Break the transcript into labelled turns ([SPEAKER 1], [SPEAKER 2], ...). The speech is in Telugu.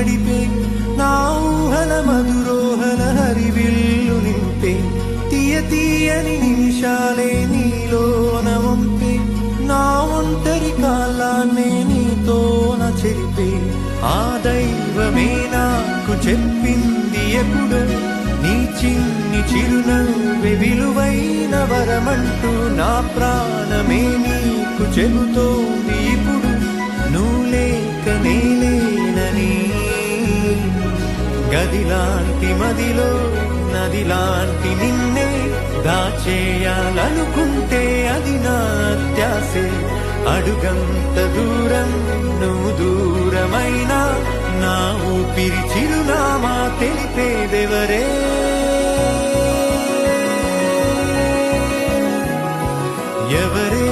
[SPEAKER 1] నడిపే నా ఊహల మధురోహల హరివిల్లు నింపే తీయ తీయని నిమిషాలే నీలోన వంపే నా ఒంటరి కాలాన్నే నీతోన చెరిపే ఆ దైవమే నాకు చెప్పింది ఎప్పుడు నీ చిన్ని చిరునవ్వే విలువైన వరమంటూ నా ప్రాణమే నీకు చెబుతోంది ఇప్పుడు నువ్వు లేక నేలేనని గదిలాంటి మదిలో నదిలాంటి నిన్నే దాచేయాలనుకుంటే అది నా అత్యాసే అడుగంత దూరం నువ్వు దూరమైనా నా ఊపిరి చిరునామా తెలిపేదెవరే ఎవరే